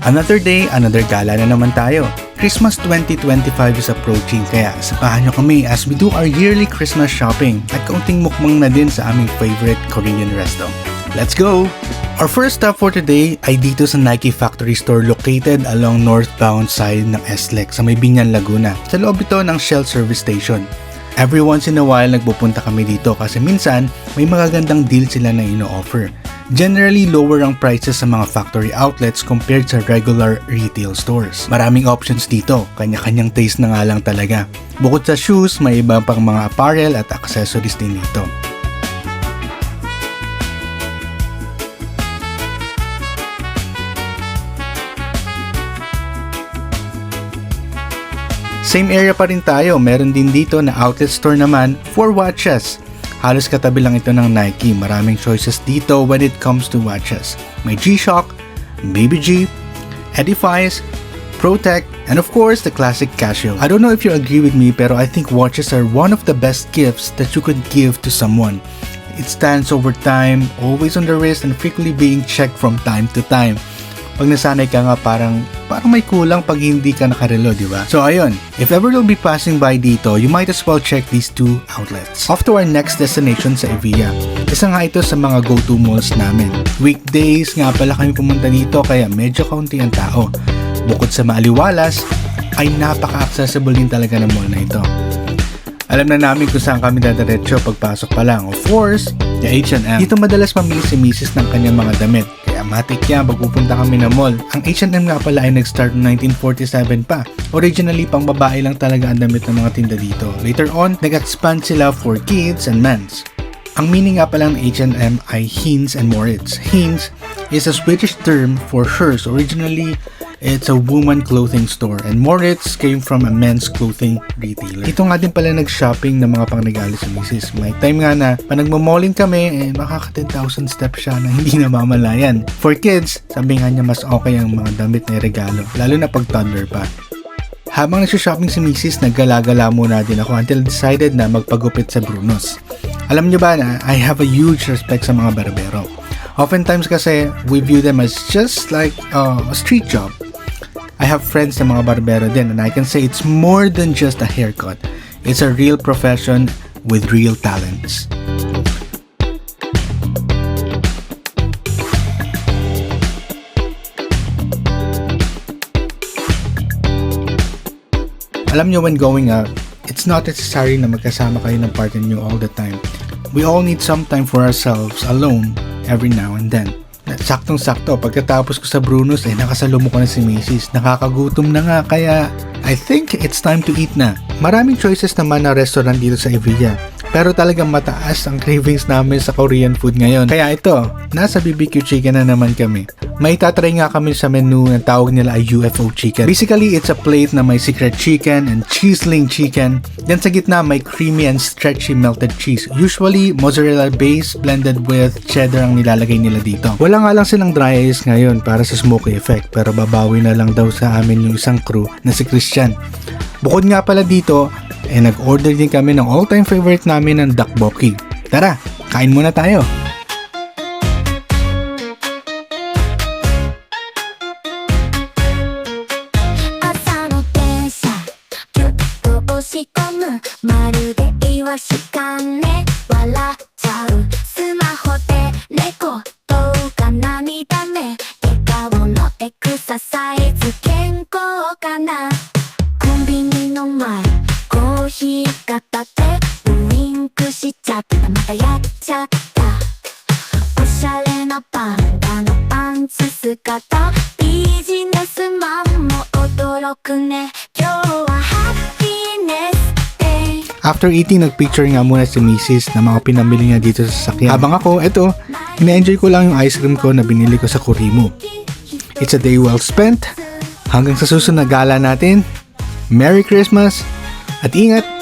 Another day, another gala na naman tayo. Christmas 2025 is approaching kaya samahan nyo kami as we do our yearly Christmas shopping at kaunting mukbang na din sa aming favorite Korean resto. Let's go! Our first stop for today ay dito sa Nike Factory Store located along northbound side ng SLEX sa may Binyan, Laguna. Sa loob ito ng Shell Service Station. Every once in a while nagpupunta kami dito kasi minsan may magagandang deal sila na ino-offer. Generally, lower ang prices sa mga factory outlets compared sa regular retail stores. Maraming options dito, kanya-kanyang taste na nga lang talaga. Bukod sa shoes, may iba pang mga apparel at accessories din dito. Same area pa rin tayo, meron din dito na outlet store naman for watches. Halos katabi lang ito ng Nike, maraming choices dito when it comes to watches. May G-Shock, Baby G, Edifice, Protect, and of course the classic Casio. I don't know if you agree with me pero I think watches are one of the best gifts that you could give to someone. It stands over time, always on the wrist and frequently being checked from time to time. Pag nasanay ka nga parang may kulang pag hindi ka nakarelo, di ba? So ayun, if ever you'll be passing by dito, you might as well check these two outlets. Off to our next destination sa Evia. Isa nga ito sa mga go-to malls namin. Weekdays nga pala kami pumunta dito kaya medyo kaunti ang tao. Bukod sa maaliwalas, ay napaka-accessible din talaga ng mall na ito. Alam na namin kung saan kami dadiretso pagpasok pa lang. Of course, the H&M. Dito madalas mamili si Mrs. ng kanyang mga damit. Kaya matik yan pag pupunta kami na mall. Ang H&M nga pala ay nag-start noong 1947 pa. Originally, pang babae lang talaga ang damit ng mga tinda dito. Later on, nag-expand sila for kids and men's. Ang meaning nga pala ng H&M ay Hinz and Moritz. Hinz is a Swedish term for hers. Originally, it's a woman clothing store and Moritz came from a men's clothing retailer. Ito nga din pala nag-shopping ng mga pangregalo sa Mrs. May time nga na pa nagmamalling kami makaka 10,000 steps siya na hindi namamalayan. For kids, sabi nga niya mas okay ang mga damit na regalo, lalo na pag toddler pa. Habang nagsha-shopping si Mrs. naggala-gala muna din ako until decided na magpagupit sa Bruno's. Alam niyo ba na I have a huge respect sa mga barbero. Oftentimes kasi we view them as just like a street job. I have friends na mga barbero din and I can say it's more than just a haircut. It's a real profession with real talents. Alam nyo, when going out, it's not necessary na magkasama kayo ng partner nyo all the time. We all need some time for ourselves alone every now and then. Saktong-sakto, pagkatapos ko sa Bruno's nakasalubong ko na si Mrs. Nakakagutom na nga kaya I think it's time to eat na. Maraming choices naman na restaurant dito sa Evia. Pero talagang mataas ang cravings namin sa Korean food ngayon. Kaya ito, nasa BBQ chicken na naman kami. May tatry nga kami sa menu na tawag nila ay UFO chicken. Basically, it's a plate na may secret chicken and cheeseling chicken. Then sa gitna, may creamy and stretchy melted cheese. Usually, mozzarella base blended with cheddar ang nilalagay nila dito. Wala nga lang silang dry ice ngayon para sa smoky effect. Pero babawi na lang daw sa amin yung isang crew na si Christian. Bukod nga pala dito, nag-order din kami ng all-time favorite namin ng tteokbokki. Tara, kain muna tayo! After eating, nagpicture nga muna si Mrs. na mga pinamili niya dito sa sasakyan. Habang ako, ina-enjoy ko lang yung ice cream ko na binili ko sa Kurimo. It's a day well spent. Hanggang sa susunod na gala natin. Merry Christmas at ingat!